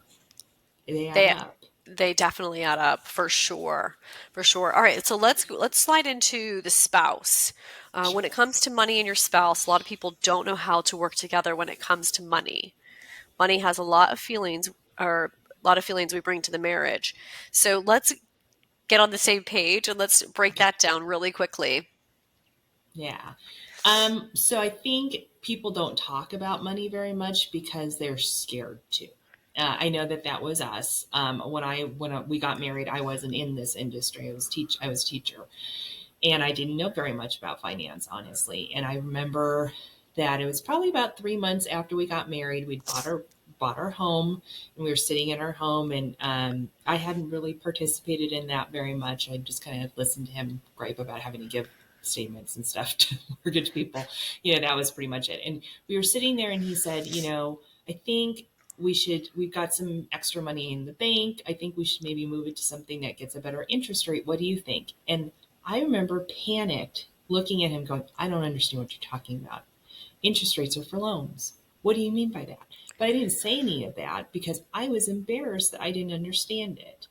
They add They up. they definitely add up for sure, for sure. All right, so let's slide into the spouse. When it Sure. comes to money and your spouse, a lot of people don't know how to work together when it comes to money. Money has a lot of feelings, or a lot of feelings we bring to the marriage. So let's get on the same page and let's break Okay. that down really quickly. Yeah. So I think people don't talk about money very much because they're scared to. I know that that was us. We got married, I wasn't in this industry. I was teacher, and I didn't know very much about finance, honestly. And I remember that it was probably about 3 months after we got married. We'd bought our home, and we were sitting in our home, and I hadn't really participated in that very much. I just kind of listened to him gripe about having to give statements and stuff to mortgage people. That was pretty much it. And we were sitting there, and he said, I think we've got some extra money in the bank. I think we should maybe move it to something that gets a better interest rate. What do you think? And I remember panicked looking at him going, I don't understand what you're talking about. Interest rates are for loans. What do you mean by that? But I didn't say any of that because I was embarrassed that I didn't understand it.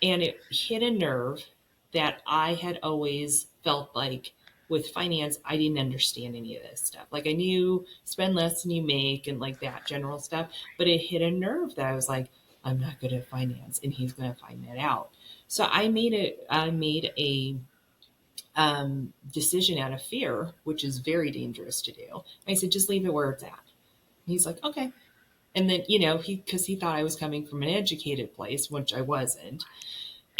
And it hit a nerve that I had always felt like with finance, I didn't understand any of this stuff. Like, I knew spend less than you make and like that general stuff, but it hit a nerve that I was like, I'm not good at finance and he's going to find that out. So I made a decision out of fear, which is very dangerous to do. I said, just leave it where it's at. And he's like, okay. And then, because he thought I was coming from an educated place, which I wasn't.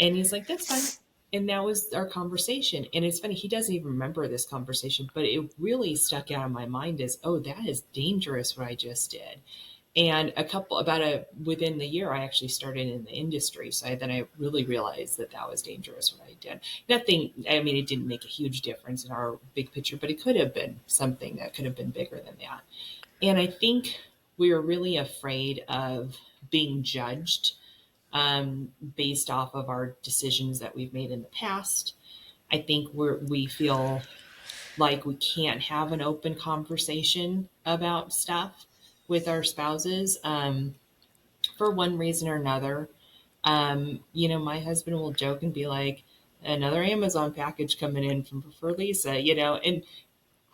And he's like, that's fine. And that was our conversation. And it's funny, he doesn't even remember this conversation, but it really stuck out in my mind as, oh, that is dangerous what I just did. And within the year, I actually started in the industry. So then I really realized that that was dangerous what I did. Nothing, I mean, it didn't make a huge difference in our big picture, but it could have been something that could have been bigger than that. And I think we were really afraid of being judged, based off of our decisions that we've made in the past. I think we feel like we can't have an open conversation about stuff with our spouses, for one reason or another. My husband will joke and be like, another Amazon package coming in for Lisa, and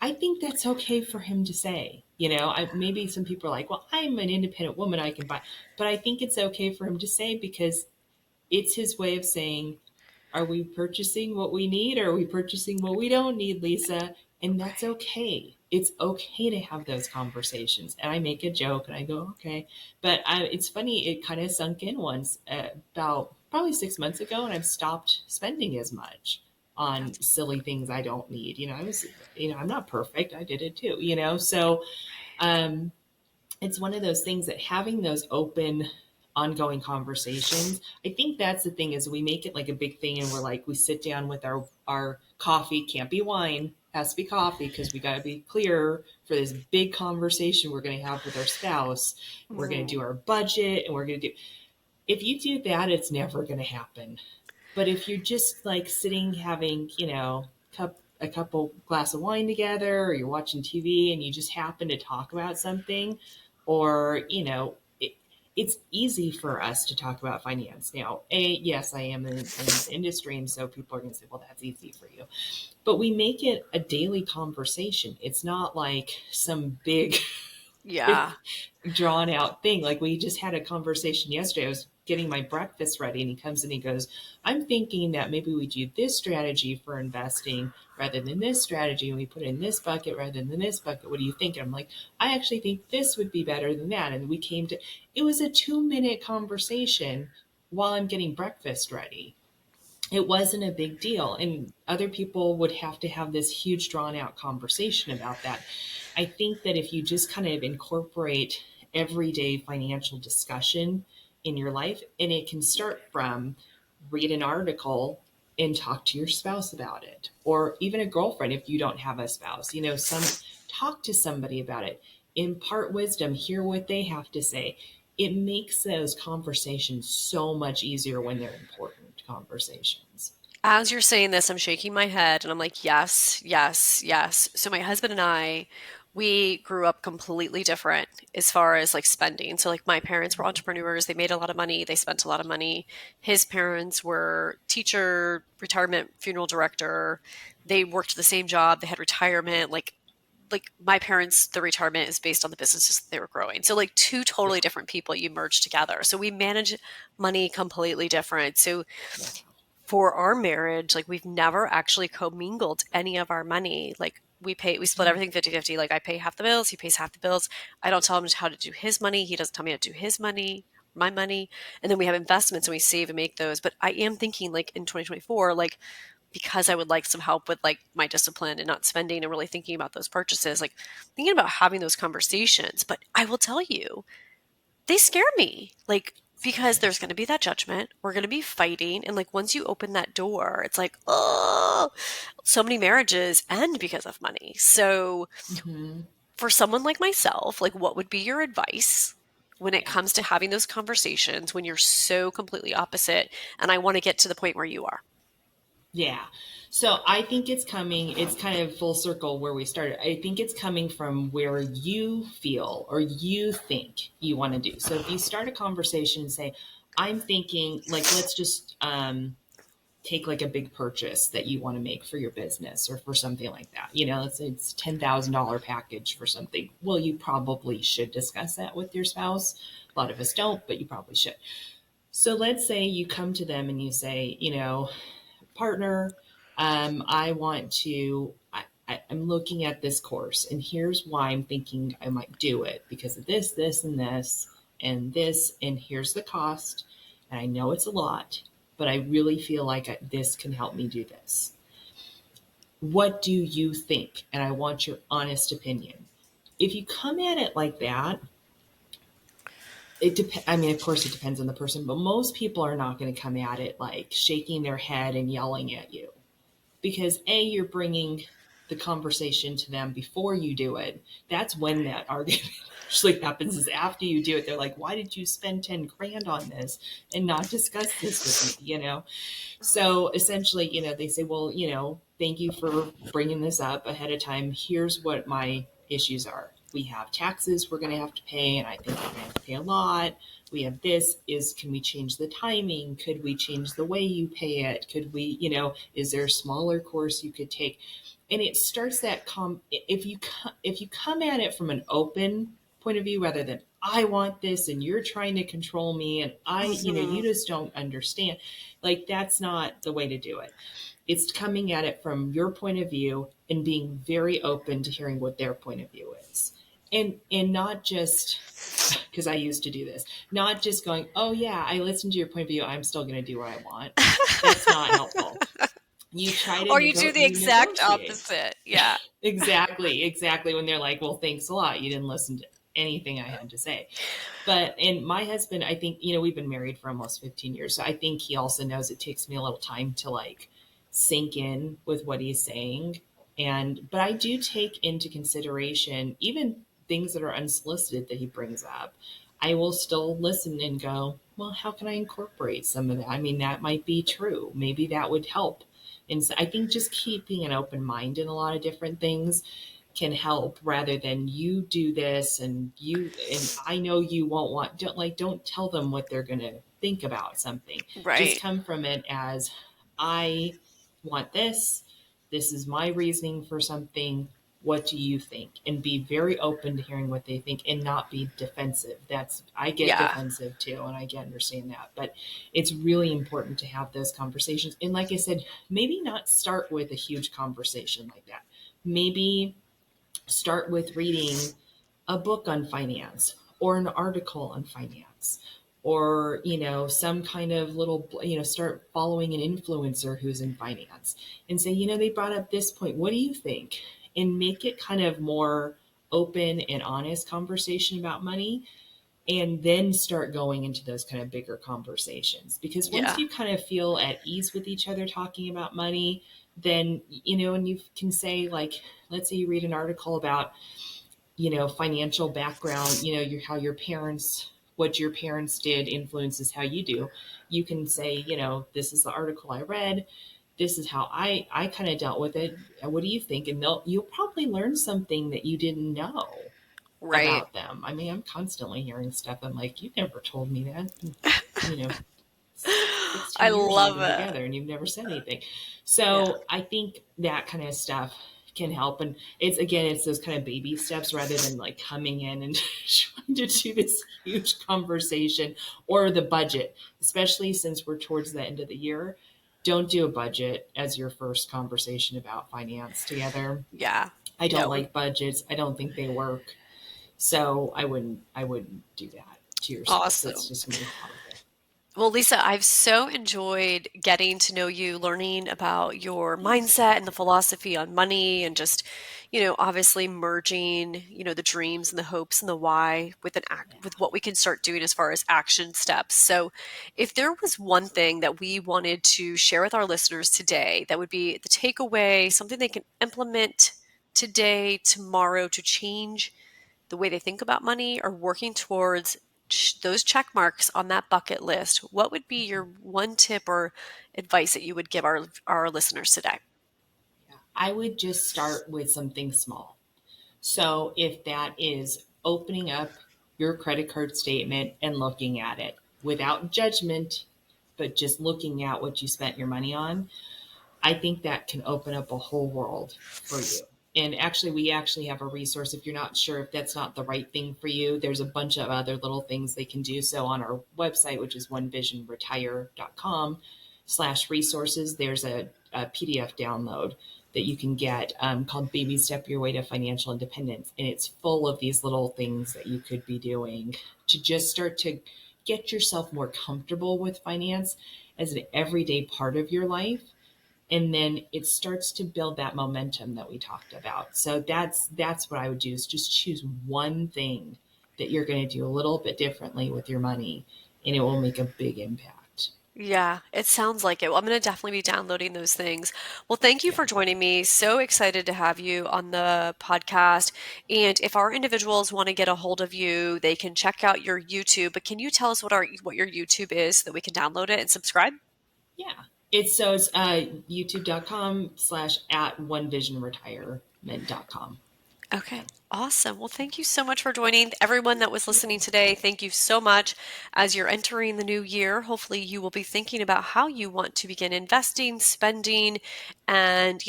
I think that's okay for him to say. Maybe some people are like, well, I'm an independent woman, I can buy, but I think it's okay for him to say, because it's his way of saying, are we purchasing what we need, or are we purchasing what we don't need, Lisa? And that's Right. okay. It's okay to have those conversations. And I make a joke and I go, okay. But it's funny, it kind of sunk in once, about probably 6 months ago, and I've stopped spending as much on That's silly things I don't need. I'm not perfect. I did it too, So um, it's one of those things that having those open, ongoing conversations, I think that's the thing, is we make it like a big thing, and we're like, we sit down with our coffee, can't be wine, has to be coffee, because we got to be clear for this big conversation we're going to have with our spouse. We're going to Mhm. do our budget, and we're going to do, if you do that, it's never going to happen. But if you're just like sitting having, a couple glass of wine together, or you're watching TV and you just happen to talk about something, or it's easy for us to talk about finance now. Yes, I am in the industry, and so people are going to say, well, that's easy for you. But we make it a daily conversation. It's not like some big Yeah. drawn out thing. Like we just had a conversation yesterday. I was getting my breakfast ready and he comes and he goes, I'm thinking that maybe we do this strategy for investing rather than this strategy. And we put it in this bucket rather than this bucket. What do you think? And I'm like, I actually think this would be better than that. And we came to, it was a 2 minute conversation while I'm getting breakfast ready. It wasn't a big deal. And other people would have to have this huge drawn out conversation about that. I think that if you just kind of incorporate everyday financial discussion in your life, and it can start from read an article and talk to your spouse about it, or even a girlfriend if you don't have a spouse, some talk to somebody about it, impart wisdom, hear what they have to say. It makes those conversations so much easier when they're important conversations. As you're saying this, I'm shaking my head and I'm like, yes, yes, yes. So my husband and I, we grew up completely different as far as like spending. So like my parents were entrepreneurs, they made a lot of money, they spent a lot of money. His parents were teacher, retirement, funeral director. They worked the same job, they had retirement. Like my parents, the retirement is based on the businesses that they were growing. So like two Yeah. totally different people you merge together. So we manage money completely different. So Yeah. for our marriage, like we've never actually commingled any of our money. Like we split Mm. everything 50-50. Like I pay half the bills, he pays half the bills. I don't tell him how to do his money. He doesn't tell me how to do his money, my money. And then we have investments and we save and make those. But I am thinking like in 2024, like because I would like some help with like my discipline and not spending and really thinking about those purchases, like thinking about having those conversations. But I will tell you, they scare me. Like, because there's going to be that judgment. We're going to be fighting. And like, once you open that door, it's like, oh, so many marriages end because of money. So, Mm-hmm. for someone like myself, like, what would be your advice when it Yeah. comes to having those conversations when you're so completely opposite? And I want to get to the point where you are. Yeah. So I think it's kind of full circle where we started. I think it's coming from where you feel or you think you want to do. So if you start a conversation and say, I'm thinking, like, let's just take like a big purchase that you want to make for your business or for something like that. Let's say it's $10,000 package for something. Well, you probably should discuss that with your spouse. A lot of us don't, but you probably should. So let's say you come to them and you say, partner, I want to, I'm looking at this course and here's why I'm thinking I might do it because of this, this, and this, and here's the cost. And I know it's a lot, but I really feel like this can help me do this. What do you think? And I want your honest opinion. If you come at it like that, it depends. I mean, of course, it depends on the person, but most people are not going to come at it like shaking their head and yelling at you because you're bringing the conversation to them before you do it. That's when that argument usually happens is after you do it. They're like, why did you spend 10 grand on this and not discuss this with me? So essentially, they say, well, thank you for bringing this up ahead of time. Here's what my issues are. We have taxes we're going to have to pay, and I think we're going to have to pay a lot. We have this is, can we change the timing? Could we change the way you pay it? Could we, is there a smaller course you could take? And it starts that if you come at it from an open point of view rather than I want this and you're trying to control me and you Mhm. just don't understand, like that's not the way to do it. It's coming at it from your point of view and being very open to hearing what their point of view is. And not just because I used to do this, not just going, oh yeah, I listened to your point of view, I'm still going to do what I want. That's not helpful. You try to Or you do the you exact negotiate. opposite. Yeah. Exactly. When they're like, well, thanks a lot. You didn't listen to anything I had to say. And my husband, I think, we've been married for almost 15 years. So I think he also knows it takes me a little time to like sink in with what he's saying. But I do take into consideration even things that are unsolicited that he brings up. I will still listen and go, well, how can I incorporate some of that? I mean, that might be true. Maybe that would help. And so I think just keeping an open mind in a lot of different things. can help, rather than you do this and I know you won't want, don't tell them what they're going to think about something. Just Right. come from it as, I want this, this is my reasoning for something, what do you think? And be very open to hearing what they think and not be defensive. That's, I get Yeah. defensive too, and I can understand that, but it's really important to have those conversations. And like I said, maybe not start with a huge conversation like that. Maybe start with reading a book on finance or an article on finance, or some kind of little, start following an influencer who's in finance and say, they brought up this point, what do you think? And make it kind of more open and honest conversation about money, and then start going into those kind of bigger conversations. Because once Yeah. you kind of feel at ease with each other talking about money, then and you can say, like, let's say you read an article about financial background, how your parents, what your parents did influences how you do. You can say, this is the article I read, this is how I kind of dealt with it, what do you think? And you'll probably learn something that you didn't know Right. about them. I mean, I'm constantly hearing stuff, I'm like, you never told me that. you know 16 I years we've love been it. together and you've never said anything. Yeah. So I think that kind of stuff can help. And it's, again, it's those kind of baby steps rather than like coming in and trying to do this huge conversation, or the budget, especially since we're towards the end of the year. Don't do a budget as your first conversation about finance together. Yeah. I don't No. like budgets. I don't think they work. So I wouldn't do that to your spouse. It's Awesome. just going to be horrible. Well, Lisa, I've so enjoyed getting to know you, learning about your Thanks. mindset and the philosophy on money, and just, obviously merging, the dreams and the hopes and the why with Yeah. with what we can start doing as far as action steps. So, if there was one thing that we wanted to share with our listeners today, that would be the takeaway, something they can implement today, tomorrow, to change the way they think about money, or working towards those check marks on that bucket list, what would be your one tip or advice that you would give our listeners today? Yeah. I would just start with something small. So if that is opening up your credit card statement and looking at it without judgment, but just looking at what you spent your money on, I think that can open up a whole world for you. And actually, we actually have a resource. If you're not sure if that's not the right thing for you, there's a bunch of other little things they can do. So on our website, which is onevisionretire.com/resources, there's a PDF download that you can get, called Baby Step Your Way to Financial Independence. And it's full of these little things that you could be doing to just start to get yourself more comfortable with finance as an everyday part of your life. And then it starts to build that momentum that we talked about. So that's what I would do, is just choose one thing that you're going to do a little bit differently with your money, and it will make a big impact. Yeah, it sounds like it. Well, I'm going to definitely be downloading those things. Well, thank you Yeah. for joining me. So excited to have you on the podcast. And if our individuals want to get a hold of you, they can check out your YouTube. But can you tell us what your YouTube is so that we can download it and subscribe? Yeah. It's youtube.com/ at onevisionretirement.com. Okay, Yeah. awesome. Well, thank you so much for joining. Everyone that was listening today, thank you so much. As you're entering the new year, hopefully you will be thinking about how you want to begin investing, spending, and,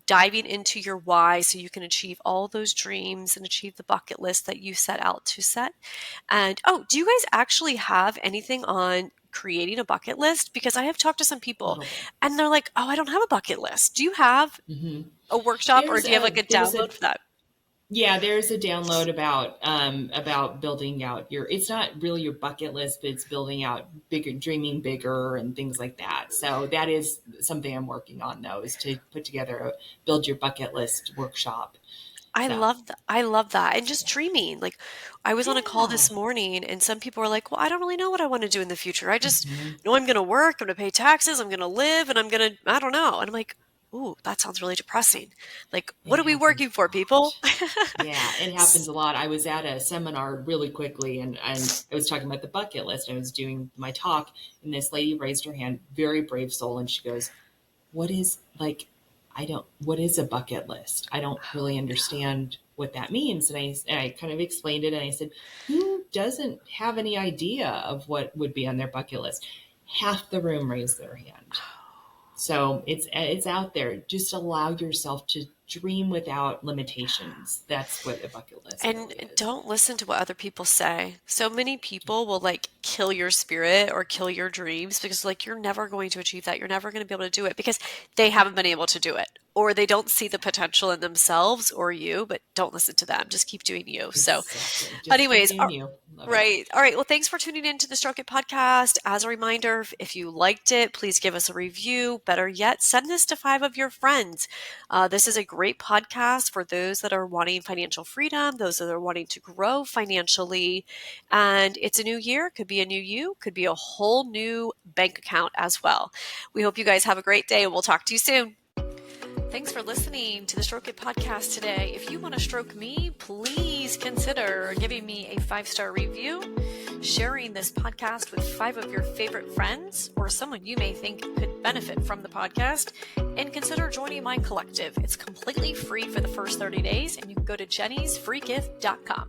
diving into your why so you can achieve all those dreams and achieve the bucket list that you set out to set. And oh, do you guys actually have anything on creating a bucket list? Because I have talked to some A people little bit. and they're like, "Oh, I don't have a bucket list." Do you have Hmm. a workshop, or There's do you have like a a there's download a for that? Yeah, there's a download about building out your, it's not really your bucket list, but it's building out bigger, dreaming bigger and things like that. So that is something I'm working on, though, is to put together a build your bucket list workshop. I So love that. I love that. And just dreaming. Like, I was on a call yeah. this morning and some people were like, "Well, I don't really know what I want to do in the future. I just Hmm. know I'm going to work, I'm going to pay taxes, I'm going to live, and I don't know." And I'm like, "Ooh, that sounds really depressing. Like, It what are we happens working a for, people?" lot. Yeah, it happens a lot. I was at a seminar really quickly, and I was talking about the bucket list. I was doing my talk, and this lady raised her hand, very brave soul, and she goes, "What is, like, what is a bucket list? I don't really understand what that means. And I kind of explained it, and I said, who doesn't have any idea of what would be on their bucket list? Half the room raised their hand. So it's out there. Just allow yourself to dream without limitations. That's what a bucket list And really is. don't listen to what other people say. So many people will like kill your spirit or kill your dreams because like you're never going to achieve that. You're never going to be able to do it because they haven't been able to do it or they don't see the potential in themselves or you, but don't listen to them. Just keep doing you. So Exactly. Just keep anyways, doing you. Love it. right. All right. Well, thanks for tuning in to the Stroke It podcast. As a reminder, if you liked it, please give us a review. Better yet, send this to 5 of your friends. This is a great podcast for those that are wanting financial freedom, those that are wanting to grow financially. And it's a new year, could be a new you, could be a whole new bank account as well. We hope you guys have a great day and we'll talk to you soon. Thanks for listening to the Stroke It podcast today. If you want to stroke me, please consider giving me a 5-star review, sharing this podcast with 5 of your favorite friends or someone you may think could benefit from the podcast, and consider joining my collective. It's completely free for the first 30 days, and you can go to jennysfreegift.com.